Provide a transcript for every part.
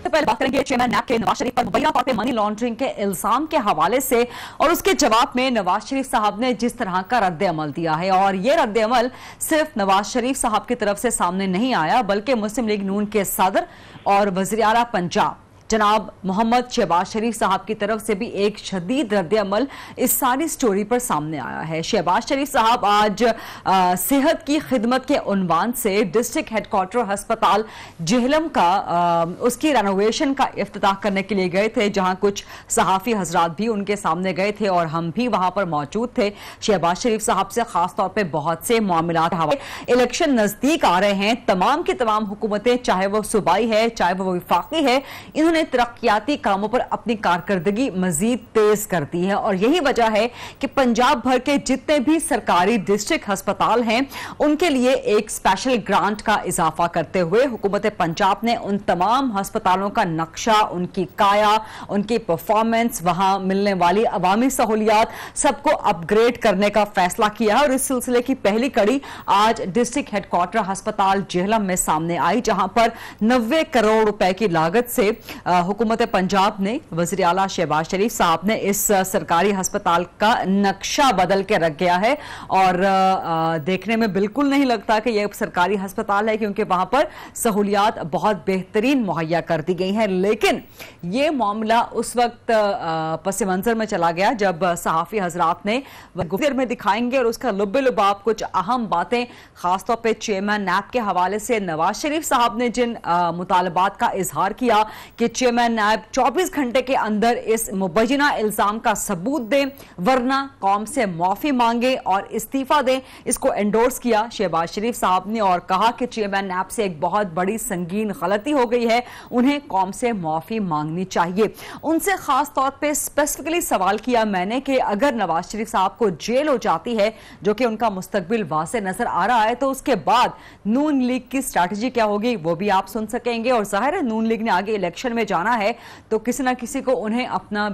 पहले बात करेंगे चेयरमैन नैब के नवाज शरीफ पर मुबैना तौर पे मनी लॉन्ड्रिंग के इल्जाम के हवाले से, और उसके जवाब में नवाज शरीफ साहब ने जिस तरह का रद्द अमल दिया है। और यह रद्द अमल सिर्फ नवाज शरीफ साहब की तरफ से सामने नहीं आया, बल्कि मुस्लिम लीग नून के सदर और वज़ीर आला पंजाब जनाब मोहम्मद शहबाज शरीफ साहब की तरफ से भी एक शदीद रद्द-ए-अमल इस सारी स्टोरी पर सामने आया है। शहबाज शरीफ साहब आज सेहत की खिदमत के उन्वान से डिस्ट्रिक्ट हेडक्वार्टर अस्पताल जेहलम का उसकी रेनोवेशन का इफ्तिताह करने के लिए गए थे, जहां कुछ सहाफ़ी हजरात भी उनके सामने गए थे और हम भी वहां पर मौजूद थे। शहबाज शरीफ साहब से खासतौर पर बहुत से मामलात हवाले, इलेक्शन नजदीक आ रहे हैं, तमाम की तमाम हुकूमतें चाहे वो सूबाई है चाहे वो विफाकी है, इन्होंने तरक्याती कामों पर अपनी कारकर्दगी मजीद तेज कर दी है। और यही वजह है कि पंजाब भर के जितने भी सरकारी डिस्ट्रिक्ट अस्पताल हैं उनके लिए एक स्पेशल ग्रांट का इजाफा करते हुए हुकूमत पंजाब ने उन तमाम अस्पतालों का नक्शा, उनकी काया, उनकी परफॉर्मेंस, वहां मिलने वाली अवामी सहूलियात सबको अपग्रेड करने का फैसला किया है। और इस सिलसिले की पहली कड़ी आज डिस्ट्रिक्ट हेडक्वार्टर अस्पताल जेहलम में सामने आई, जहां पर 90 करोड़ रुपए की लागत से हुकूमत पंजाब ने, वज़ीर आला शहबाज शरीफ साहब ने इस सरकारी अस्पताल का नक्शा बदल के रख गया है। और देखने में बिल्कुल नहीं लगता कि यह सरकारी अस्पताल है, क्योंकि वहां पर सहूलियात बहुत बेहतरीन मुहैया कर दी गई हैं। लेकिन यह मामला उस वक्त पस मंजर में चला गया जब सहाफ़ी हजरात ने गुफ्तगू में दिखाएंगे और उसका लुब्बे-लुबाब कुछ अहम बातें खासतौर पर चेयरमैन नैब के हवाले से नवाज शरीफ साहब ने जिन मुतालबात का इजहार किया कि चेयरमैन नैब 24 घंटे के अंदर इस मुबैना इल्जाम का सबूत दें, वरना कौम से माफी मांगे और इस्तीफा दें, इसको एंडोर्स किया शहबाज शरीफ साहब ने और कहा कि चेयरमैन नैब से एक बहुत बड़ी संगीन गलती हो गई है, उन्हें कौम से माफी मांगनी चाहिए। उनसे खास तौर पे स्पेसिफिकली सवाल किया मैंने कि अगर नवाज शरीफ साहब को जेल हो जाती है, जो कि उनका मुस्तकबिल वाज़े नजर आ रहा है, तो उसके बाद नून लीग की स्ट्रैटेजी क्या होगी, वो भी आप सुन सकेंगे। और जाहिर है नून लीग ने आगे इलेक्शन में जाना है तो किसी ना किसी को उन्हें अपना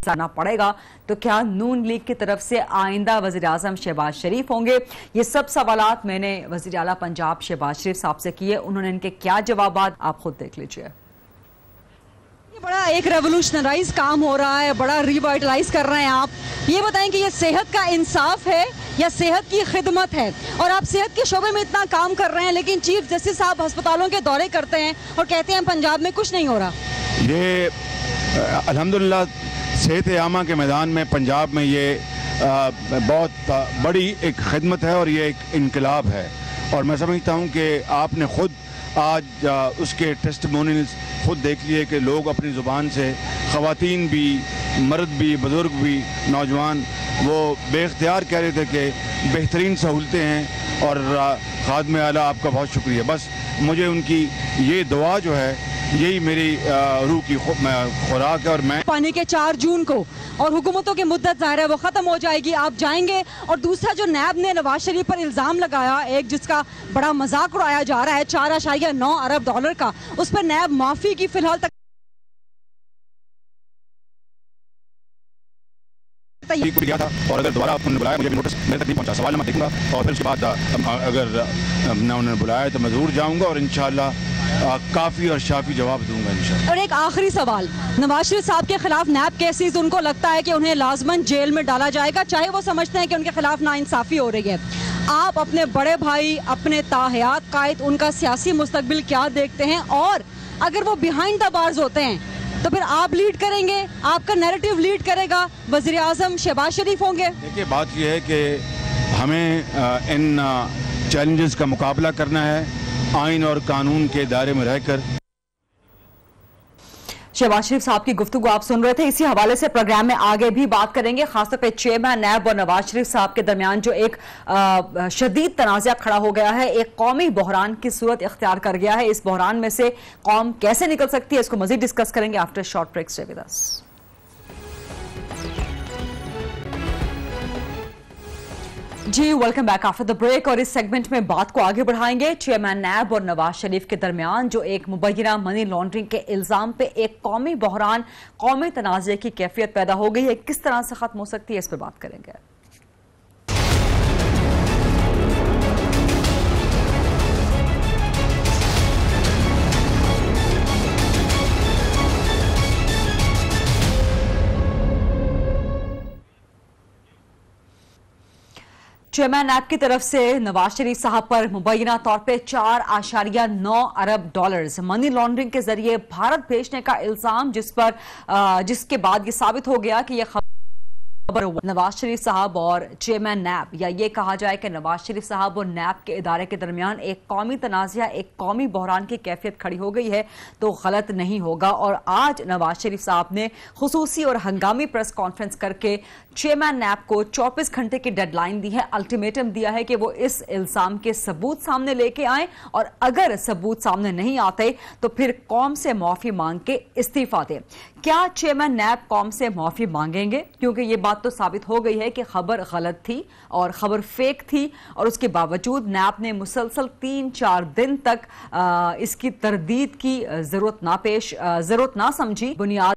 जाना पड़ेगा। तो क्या नून लीग की तरफ से आइंदा वज़ीर आज़म शहबाज शरीफ होंगे? ये सब सवालात मैंने वज़ीर आला पंजाब शहबाज शरीफ साहब से किए, उन्होंने इनके क्या जवाब आप खुद देख लीजिए। बड़ा एक रेवोल्यूशनराइज काम हो रहा है, बड़ा रिवाइटलाइज कर रहे हैं आप। ये बताएं कि ये सेहत का इंसाफ है या सेहत की खिदमत है? और आप सेहत के शोबे में इतना काम कर रहे हैं, लेकिन चीफ जस्टिस साहब अस्पतालों के दौरे करते हैं और कहते हैं पंजाब में कुछ नहीं हो रहा। ये अल्हम्दुलिल्लाह सेहत आमा के मैदान में पंजाब में ये बहुत बड़ी एक खिदमत है और ये एक इनकलाब है। और मैं समझता हूँ कि आपने ख़ुद आज उसके टेस्टिमोनियल्स खुद देख लिए कि लोग अपनी ज़ुबान से, ख़वातीन भी, मर्द भी, बुज़ुर्ग भी, नौजवान, वो बेख्तियार कह रहे थे कि बेहतरीन सहूलतें हैं और खादम आला आपका बहुत शुक्रिया। बस मुझे उनकी ये दुआ जो है यही मेरी रूह की खुराक है। और मैं पानी के 4 जून को और हुकूमतों की मुद्दत ज़ाहिर है वो ख़त्म हो जाएगी, आप जाएंगे। और दूसरा जो नैब ने नवाज शरीफ पर इल्ज़ाम लगाया, एक जिसका बड़ा मजाक उड़ाया जा रहा है 4.9 अरब डॉलर का, उस पर नैब माफ़ी की फिलहाल तक गया था। और अगर दोबारा आपने बुलाया, मुझे भी नोटिस मेरे तक नहीं पहुंचा, सवाल मैं देखूंगा और फिर उसके बाद अगर ना उन्होंने बुलाया तो मैं ज़रूर जाऊंगा और इंशाल्लाह काफ़ी और शाफी जवाब दूंगा इंशाल्लाह। और एक आखिरी सवाल, नवाज शरीफ साहब के खिलाफ नैब केसेस, उनको लगता है कि उन्हें लाजमन जेल में डाला जाएगा, चाहे वो समझते हैं कि उनके खिलाफ नाइंसाफ़ी हो रही है। आप अपने बड़े भाई, अपने ताहयात कायद, उनका सियासी मुस्तकबिल क्या देखते हैं? और अगर वो बिहाइंड द बार्स होते हैं तो फिर आप लीड करेंगे, आपका नैरेटिव लीड करेगा, वज़ीर आज़म शहबाज शरीफ होंगे? देखिए बात यह है कि हमें इन चैलेंजेस का मुकाबला करना है आइन और कानून के दायरे में रहकर। शहबाज शरीफ साहब की गुफ्तगू आप सुन रहे थे। इसी हवाले से प्रोग्राम में आगे भी बात करेंगे, खासतौर पे चेयरमैन नैब और नवाज शरीफ साहब के दरमियान जो एक शदीद तनाज़ा खड़ा हो गया है, एक कौमी बहरान की सूरत इख्तियार कर गया है। इस बहरान में से कौम कैसे निकल सकती है, इसको मजीद डिस्कस करेंगे after short break. Stay with us. जी welcome back after the break. और इस सेगमेंट में बात को आगे बढ़ाएंगे। चेयरमैन नैब और नवाज शरीफ के दरमियान जो एक मुबैना मनी लॉन्ड्रिंग के इल्जाम पे एक कौमी बहरान, कौमी तनाज़े की कैफियत पैदा हो गई है, किस तरह से खत्म हो सकती है, इस पर बात करेंगे। चेयरमैन नैब की तरफ से नवाज शरीफ साहब पर मुबैना तौर पे 4.9 अरब डॉलर्स मनी लॉन्ड्रिंग के जरिए भारत भेजने का इल्जाम, जिसके बाद ये साबित हो गया कि यह नवाज शरीफ साहब और चेयरमैन नैब, या ये कहा जाए कि नवाज शरीफ साहब और नैब के इदारे के दरमियान एक कौमी तनाज़ा, एक कौमी बहरान की कैफियत खड़ी हो गई है तो गलत नहीं होगा। और आज नवाज शरीफ साहब ने खुसूसी और हंगामी प्रेस कॉन्फ्रेंस करके चेयरमैन नैब को 24 घंटे की डेडलाइन दी है, अल्टीमेटम दिया है कि वो इस इल्जाम के सबूत सामने लेके आए और अगर सबूत सामने नहीं आते तो फिर कौम से माफी मांग के इस्तीफा दे। क्या चेयरमैन नैब कौम से माफी मांगेंगे? क्योंकि ये बात तो साबित हो गई है कि खबर गलत थी और खबर फेक थी, और उसके बावजूद नैब ने मुसलसल 3-4 दिन तक इसकी तरदीद की जरूरत ना समझी। बुनियाद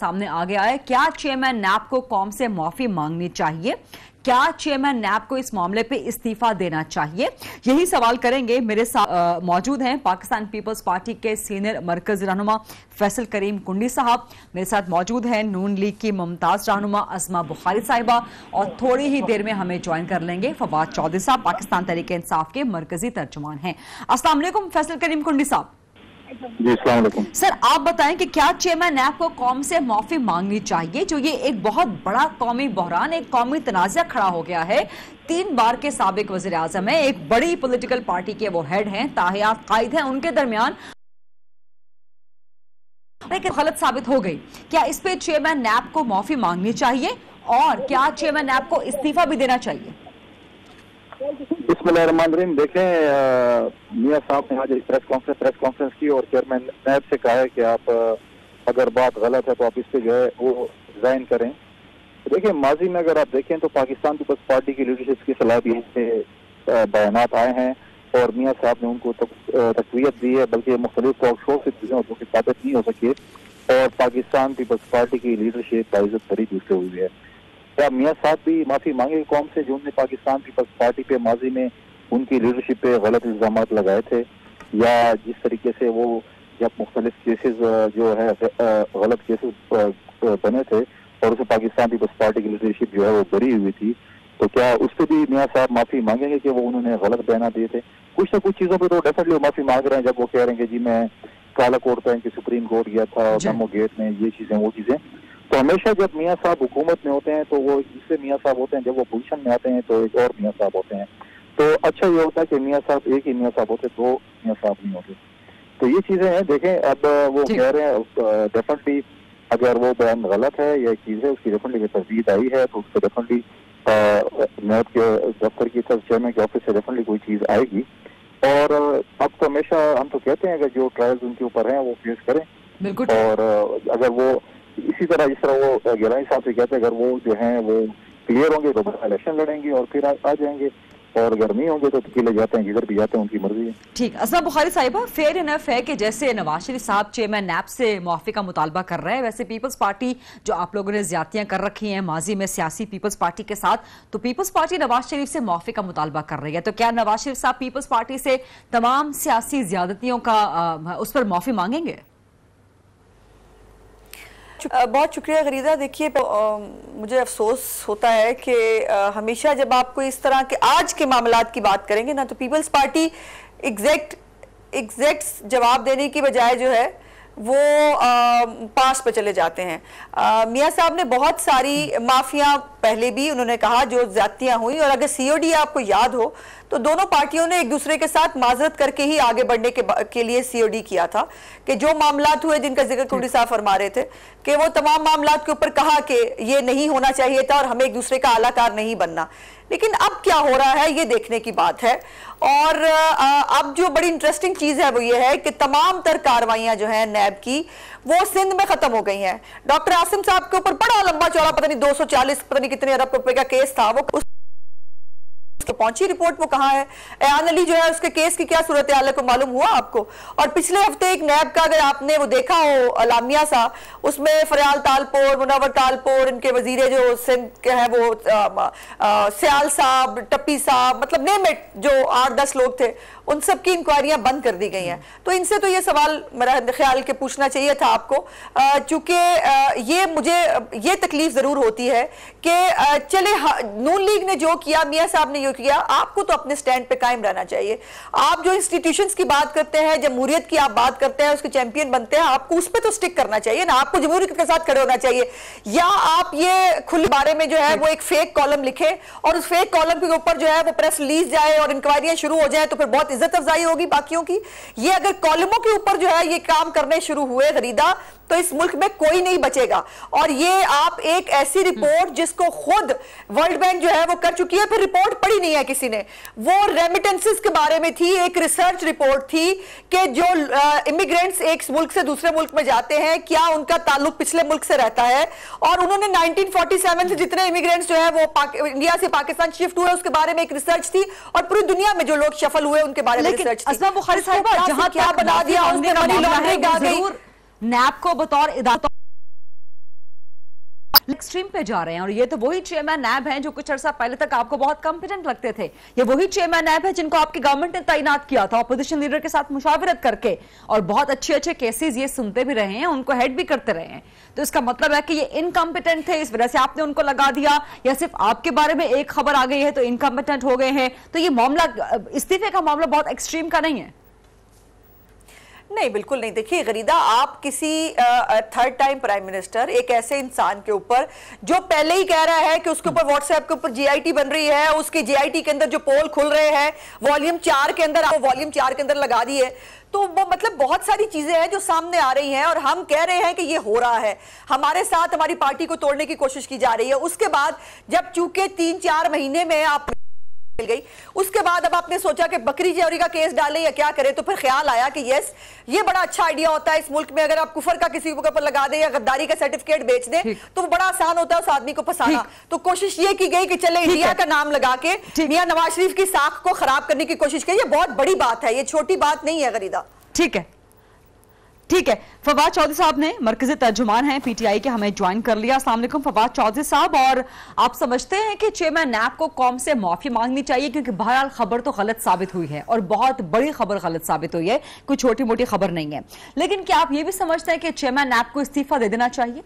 सामने आ गया है। क्या चेयरमैन नैब को कौम से माफी मांगनी चाहिए? क्या चेयरमैन नैब को इस मामले पे इस्तीफा देना चाहिए? यही सवाल करेंगे। मेरे साथ मौजूद हैं पाकिस्तान पीपल्स पार्टी के सीनियर मरकजी रहनुमा फैसल करीम कुंडी साहब, मेरे साथ मौजूद हैं नून लीग की मुमताज रहनुमा अस्मा बुखारी साहिबा, और थोड़ी ही देर में हमें ज्वाइन कर लेंगे फवाद चौधरी साहब, पाकिस्तान तहरीक इंसाफ के मरकजी तर्जुमान हैं। अस्सलाम वालेकुम फैसल करीम कुंडी साहब। जी अस्सलाम वालेकुम। सर, आप बताएं कि क्या चेयरमैन नैब को कौम से माफी मांगनी चाहिए, जो ये एक बहुत बड़ा कौमी बहरान, एक कौमी तनाज़ा खड़ा हो गया है। 3 बार के साबिक वज़ीर आज़म है, एक बड़ी पॉलिटिकल पार्टी के वो हेड हैं, ताहयात कायद हैं, उनके दरमियान गलत साबित हो गई। क्या इस पे चेयरमैन नैब को माफी मांगनी चाहिए और क्या चेयरमैन नैब को इस्तीफा भी देना चाहिए? बिस्मिल्लाहिर्रहमानिर्रहीम। देखें, मियां साहब ने आज एक प्रेस कॉन्फ्रेंस की और चेयरमैन नैब से कहा है कि आप अगर बात गलत है तो आप इस पे जो है वो रिजाइन करें। तो देखिए, माजी में अगर आप देखें तो पाकिस्तान पीपल्स पार्टी की लीडरशिप की सलाहियत से बयानात आए हैं और मियां साहब ने उनको तक़वियत दी है, बल्कि मुख्तलिफ टॉक शो से चीज़ें की साबित नहीं हो सकी और पाकिस्तान पीपल्स पार्टी की लीडरशिप बाइज्जत बरी दूसरे हुई है। क्या मियां साहब भी माफी मांगे कौम से जो उन्होंने पाकिस्तान पीपल्स पार्टी पे माजी में उनकी लीडरशिप पे गलत इल्जाम लगाए थे, या जिस तरीके से वो जब मुख्तलिफ केसेस जो है गलत केसेस बने थे और उसे पाकिस्तान पीपल्स पार्टी की लीडरशिप जो है वो बरी हुई थी, तो क्या उस पर भी मियां साहब माफी मांगेंगे कि वो उन्होंने गलत बयान दिए थे? कुछ ना कुछ चीजों पर तो डेफिनेटली माफी मांग रहे हैं जब वो कह रहे हैं कि जी मैं काला कोट पहन के सुप्रीम कोर्ट गया था, मेमो गेट में ये चीजें वो चीजें। तो हमेशा जब मियां साहब हुकूमत में होते हैं तो वो दूसरे मियां साहब होते हैं, जब वो पोजीशन में आते हैं तो एक और मियां साहब होते हैं। तो अच्छा ये होता है कि मियां साहब एक ही मियां साहब होते, 2 मियां साहब नहीं होते। तो ये चीजें हैं। देखें, अब वो कह रहे हैं डेफिनेटली अगर वो बयान गलत है या चीज है उसकी डेफिनेटली तरदीद आई है तो उसको डेफिनेटली नैब के दफ्तर की तरफ चेयरमैन के ऑफिस से डेफिनेटली कोई चीज आएगी। और अब तो हमेशा हम तो कहते हैं अगर जो ट्रायल्स उनके ऊपर हैं वो फेस करें, और अगर वो इसी तरह जिस तरह वो गिलानी साहब से कहते हैं अगर वो जो हैं वो क्लियर होंगे तो इलेक्शन लड़ेंगे और फिर आ जाएंगे, और अगर नहीं होंगे तो अकेले जाते हैं, जिधर भी जाते हैं उनकी मर्जी है। ठीक। अस्मा बुखारी साहिबा, फेयर इनफ है कि जैसे नवाज शरीफ साहब चेयरमैन नैब से मुआफी का मुतालबा कर रहे हैं, वैसे पीपल्स पार्टी जो आप लोगों ने ज्यादतियां कर रखी हैं माजी में सियासी पीपल्स पार्टी के साथ, तो पीपल्स पार्टी नवाज शरीफ से मुआफी का मुतालबा कर रही है, तो क्या नवाज शरीफ साहब पीपल्स पार्टी से तमाम सियासी ज्यादतियों का उस पर मुआफी मांगेंगे? बहुत शुक्रिया गरीदा। देखिए, मुझे अफसोस होता है कि हमेशा जब आपको इस तरह के आज के मामलात की बात करेंगे ना, तो पीपल्स पार्टी एग्जैक्ट जवाब देने की बजाय जो है वो पास पे चले जाते हैं। मियां साहब ने बहुत सारी माफिया पहले भी उन्होंने कहा जो ज्यादतियां हुई, और अगर सीओडी आपको याद हो तो दोनों पार्टियों ने एक दूसरे के साथ माजरत करके ही आगे बढ़ने के लिए सीओडी किया था कि जो मामलात हुए जिनका जिक्र कुंडी साहब फरमा रहे थे कि वो तमाम मामलात के ऊपर कहा कि ये नहीं होना चाहिए था और हमें एक दूसरे का आलाकार नहीं बनना। लेकिन अब क्या हो रहा है ये देखने की बात है। और अब जो बड़ी इंटरेस्टिंग चीज है वो ये है कि तमाम तर कार्रवाइयां जो है नैब की वो सिंध में खत्म हो गई हैं। डॉक्टर आसिम साहब के ऊपर बड़ा लंबा चौड़ा पता नहीं 240 पता नहीं कितने अरब रुपए का केस था, वो तो पहुंची रिपोर्ट वो कहाँ है? ऐन अली जो है उसके केस की क्या सूरत हाल है को मालूम हुआ आपको? और पिछले हफ्ते एक नैब का अगर आपने वो देखा हो अलामिया सा, उसमें फरियाल तालपुर, मुनव्वर तालपुर, इनके वजीरे जो सिंध के हैं वो सियाल साहब, टप्पी साहब, मतलब नेम इट, जो 8-10 लोग थे, उन सब की इंक्वायरियां बंद कर दी गई हैं। तो इनसे तो ये सवाल मेरा ख्याल के पूछना चाहिए था आपको, चूंकि ये मुझे ये तकलीफ जरूर होती है कि चले नून लीग ने जो किया, मियां साहब ने जो किया, आपको तो अपने स्टैंड पे कायम रहना चाहिए। आप जो इंस्टीट्यूशंस की बात करते हैं, जमहूरियत की आप बात करते हैं, उसके चैंपियन बनते हैं, आपको उस पर तो स्टिक करना चाहिए ना, आपको जमहूरियत के साथ खड़े होना चाहिए। या आप ये खुले बारे में जो है वो एक फेक कॉलम लिखे और उस फेक कॉलम के ऊपर जो है वो प्रेस रिलीज जाए और इंक्वायरियां शुरू हो जाए, तो फिर बहुत इज्जत अफजाई होगी बाकियों की। ये अगर कॉलमों के ऊपर जो है ये काम करने शुरू हुए गरीदा, तो इस मुल्क में कोई नहीं बचेगा। और ये आप एक ऐसी रिपोर्ट जिसको खुद वर्ल्ड बैंक जो है वो कर चुकी है, फिर रिपोर्ट पढ़ी नहीं है किसी ने, वो रेमिटेंसेस के बारे में थी, एक रिसर्च रिपोर्ट थी कि जो इमिग्रेंट्स एक मुल्क से दूसरे मुल्क में जाते हैं, क्या उनका ताल्लुक पिछले मुल्क से रहता है। और उन्होंने 1947 से जितने इमिग्रेंट्स जो है वो इंडिया से पाकिस्तान शिफ्ट हुए उसके बारे में एक रिसर्च थी, और पूरी दुनिया में जो लोग शफल हुए उनके बारे में रिसर्च थी। जहां क्या बना दिया उसने, मनी लॉन्ड्रिंग आ गई। नैब को बतौर इदारा एक्सट्रीम पे जा रहे हैं, और ये तो वही चेयरमैन नैब हैं जो कुछ अर्सा पहले तक आपको बहुत कॉम्पिटेंट लगते थे। ये वही चेयरमैन नैब है जिनको आपकी गवर्नमेंट ने तैनात किया था अपोजिशन लीडर के साथ मुशावरत करके, और बहुत अच्छे केसेस ये सुनते भी रहे हैं, उनको हेड भी करते रहे हैं। तो इसका मतलब है कि ये इनकॉम्पिटेंट थे, इस वजह से आपने उनको लगा दिया, या सिर्फ आपके बारे में एक खबर आ गई है तो इनकॉम्पिटेंट हो गए हैं? तो ये मामला, इस्तीफे का मामला बहुत एक्सट्रीम का नहीं है। नहीं, बिल्कुल नहीं। देखिए गरीदा, आप किसी थर्ड टाइम प्राइम मिनिस्टर, एक ऐसे इंसान के ऊपर जो पहले ही कह रहा है कि उसके ऊपर व्हाट्सएप के ऊपर जीआईटी बन रही है, उसके जीआईटी के अंदर जो पोल खुल रहे हैं वॉल्यूम 4 के अंदर, आप वॉल्यूम 4 के अंदर लगा दिए, तो वो मतलब बहुत सारी चीजें हैं जो सामने आ रही हैं और हम कह रहे हैं कि ये हो रहा है, हमारे साथ हमारी पार्टी को तोड़ने की कोशिश की जा रही है। उसके बाद जब चूंकि 3-4 महीने में आप मिल गई, उसके बाद अब आपने सोचा कि बकरी जौहरी का केस डालें या क्या करें, तो फिर ख्याल आया कि यस, ये बड़ा अच्छा आइडिया होता है इस मुल्क में, अगर आप कुफर का किसी के ऊपर लगा दें या गद्दारी का सर्टिफिकेट बेच दें तो बड़ा आसान होता है उस आदमी को फंसाना। तो कोशिश ये की गई कि चले इंडिया का नाम लगा के मियां नवाज शरीफ की साख को खराब करने की कोशिश की। ये बहुत बड़ी बात है, ये छोटी बात नहीं है गरीदा। ठीक है, फवाद चौधरी साहब ने, मरकजी तर्जुमान हैं पीटीआई के, हमें ज्वाइन कर लिया। अस्सलाम वालेकुम फवाद चौधरी साहब। और आप समझते हैं कि चेयरमैन नैब को कौम से माफी मांगनी चाहिए, क्योंकि बहरहाल खबर तो गलत साबित हुई है और बहुत बड़ी खबर गलत साबित हुई है, कोई छोटी मोटी खबर नहीं है, लेकिन क्या आप ये भी समझते हैं कि चेयरमैन नैब को इस्तीफा दे देना चाहिए?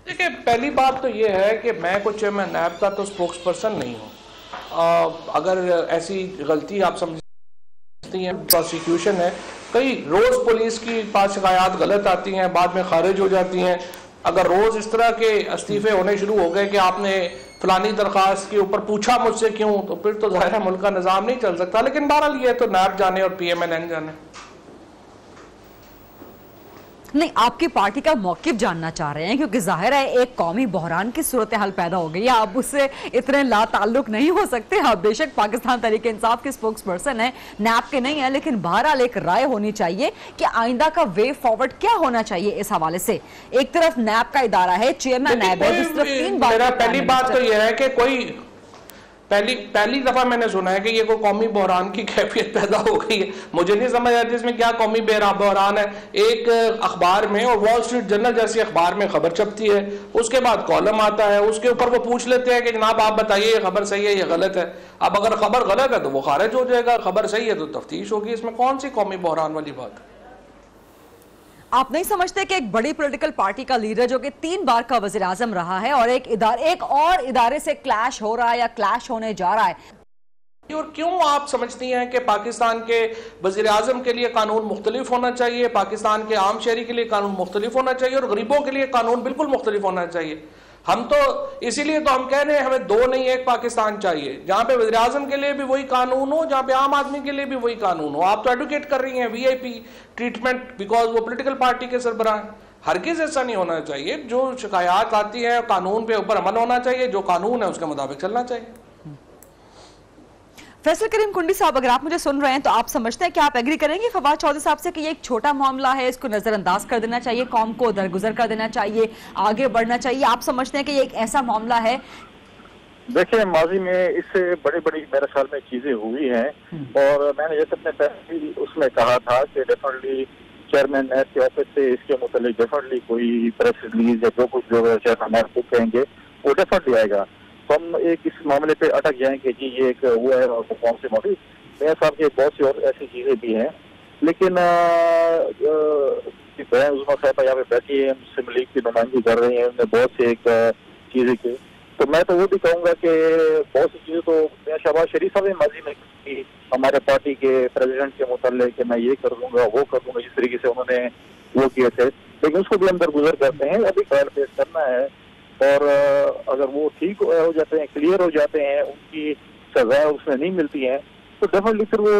देखिए, पहली बात तो ये है कि मैं कोई चेयरमैन नैब का तो स्पोक्स पर्सन नहीं हूँ। अगर ऐसी गलती आप समझ प्रोसिक्यूशन है, कई रोज पुलिस की पास शिकायत गलत आती हैं, बाद में खारिज हो जाती हैं। अगर रोज इस तरह के इस्तीफे होने शुरू हो गए कि आपने फलानी दरखास्त के ऊपर पूछा मुझसे क्यों, तो फिर तो ज़ाहिर है मुल्क का निज़ाम नहीं चल सकता। लेकिन बहरहाल ये तो नैब जाने और PMNN जाने। नहीं, आपकी पार्टी का मौकिफ जानना चाह रहे हैं, क्योंकि जाहिर है एक कौमी बहरान की सूरत हाल पैदा हो गई है, आप उससे इतने लाताल्लुक नहीं हो सकते। आप बेशक पाकिस्तान तहरीक इंसाफ के स्पोक्स पर्सन है, नैब के नहीं है, लेकिन बहरहाल एक राय होनी चाहिए कि आइंदा का वे फॉरवर्ड क्या होना चाहिए इस हवाले से। एक तरफ नैब का इदारा है, चेयरमैन नैब है, दूसरी तरफ 3 बार। पहली बात तो यह है कि कोई पहली दफा मैंने सुना है कि ये कोई कौमी बहरान की कैफियत पैदा हो गई है। मुझे नहीं समझ आती इसमें क्या कौमी बहरान है। एक अखबार में, और वॉल स्ट्रीट जर्नल जैसी अखबार में खबर छपती है, उसके बाद कॉलम आता है, उसके ऊपर वो पूछ लेते हैं कि जनाब आप बताइए ये खबर सही है या गलत है। अब अगर खबर गलत है तो वो खारिज हो जाएगा, खबर सही है तो तफ्तीश होगी। इसमें कौन सी कौमी बहरान वाली बात है? आप नहीं समझते कि एक बड़ी पॉलिटिकल पार्टी का लीडर जो कि 3 बार का वज़ीर आज़म रहा है और एक और इदारे से क्लैश हो रहा है या क्लैश होने जा रहा है, और क्यों आप समझती हैं कि पाकिस्तान के वज़ीर आज़म के लिए कानून मुख्तलिफ होना चाहिए, पाकिस्तान के आम शहरी के लिए कानून मुख्तलिफ होना चाहिए और गरीबों के लिए कानून बिल्कुल मुख्तलिफ होना चाहिए? हम तो इसीलिए तो हम कह रहे हैं हमें 2 नहीं 1 पाकिस्तान चाहिए, जहां पे वज़ीर आज़म के लिए भी वही कानून हो, जहां पे आम आदमी के लिए भी वही कानून हो। आप तो एडवोकेट कर रही हैं VIP ट्रीटमेंट बिकॉज वो पॉलिटिकल पार्टी के सरबराह हैं। हरगिज ऐसा नहीं होना चाहिए। जो शिकायत आती है कानून पे ऊपर अमल होना चाहिए, जो कानून है उसके मुताबिक चलना चाहिए। फैसल करीम कुंडी साहब, अगर आप मुझे सुन रहे हैं तो आप समझते हैं कि आप एग्री करेंगे फवाद चौधरी साहब से कि ये एक छोटा मामला है, इसको नजरअंदाज कर देना चाहिए, कौम को दरगुजर कर देना चाहिए, आगे बढ़ना चाहिए? आप समझते हैं कि ये एक ऐसा मामला है? देखिए, माजी में इससे बड़ी बड़ी मेरे ख्याल में चीजें हुई हैं और मैंने जैसे अपने पहले उसमें कहा था कि डेफिनेटली चेयरमैन नैब के ऑफिस से इसके मुतालिक डेफिनेटली कोई प्रेस रिलीज या जो कुछ जो चेयरमैन नैब को कहेंगे वो डेफिनेटली आएगा। तो हम एक इस मामले पे अटक जाएंगे जी ये एक हुआ है और कौन से मामले मेयर साहब के बहुत सी और ऐसी चीजें भी हैं, लेकिन बहन उस्मा साहबा यहाँ पे बैठी है, मुस्लिम लीग की नुमाइंदगी कर रही है, उन्होंने बहुत से एक चीजें की। तो मैं तो वो भी कहूँगा कि बहुत सी चीजें तो शहबाज शरीफ साहब ने माजी में की हमारे पार्टी के प्रेसिडेंट के मुताल्लिक कि मैं ये कर दूंगा वो कर दूंगा, जिस तरीके से उन्होंने वो किए थे, लेकिन उसको भी अंदर गुजर करते हैं, अभी ट्रायल पेश करना है और अगर वो ठीक हो जाते हैं, क्लियर हो जाते हैं, उनकी सजाएं उसमें नहीं मिलती हैं तो डेफिनेटली फिर वो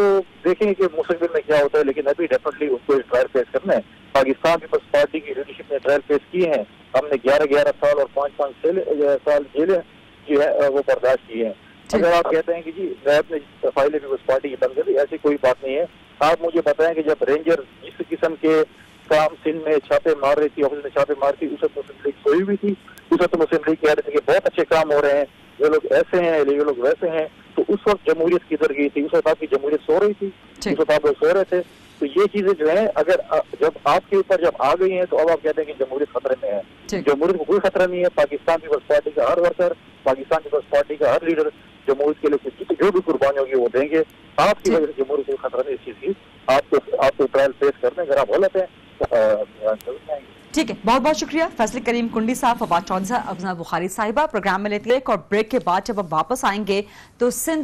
देखेंगे कि मुस्तकबिल में क्या होता है, लेकिन अभी डेफिनेटली उनको ट्रायल पेश करना है। पाकिस्तान पीपल्स पार्टी की लीडरशिप ने ट्रायल पेश किए हैं, हमने 11 साल और 5 साल जेलें जो है वो बर्दाश्त की है। अगर आप कहते हैं कि जी नैब ने फाइलें पीपल्स पार्टी की बंद कर दी, ऐसी कोई बात नहीं है। आप मुझे बताएं कि जब रेंजर जिस किस्म के काम सिंध में छापे मार रही थी, ऑफिस में छापे मार थी, उस वक्त मुस्लिम लीग सोई हुई थी, उस वक्त मुस्लिम लीग कह रहे थे कि बहुत अच्छे काम हो रहे हैं, ये लोग ऐसे हैं ये लोग वैसे हैं, तो उस वक्त जमहूरियत किधर गई थी? उस वक्त आपकी जमहूरियत सो रही थी, उस वक्त आप लोग सो रहे थे। तो ये चीजें जो है अगर जब आपके ऊपर जब आ गई हैं तो अब आप कहते हैं कि जमहूरियत खतरे में है। जमहूरियत को कोई खतरा नहीं है। पाकिस्तान पीपल्स पार्टी का हर वर्कर, पाकिस्तान पीपल्स पार्टी का हर लीडर जमहूरियत के लिए जो भी कुर्बानी होगी वो देंगे। आपकी वजह से जमहूरियत को खतरा नहीं, इस चीज की आपको ट्रायल पेश करते हैं, अगर आप गलत है ठीक है। बहुत बहुत शुक्रिया फैसल करीम कुंडी साहब, फवाद चौधरी साहब, अफजल बुखारी साहिबा। प्रोग्राम में लेते हैं एक और ब्रेक के बाद जब अब वापस आएंगे तो सिंध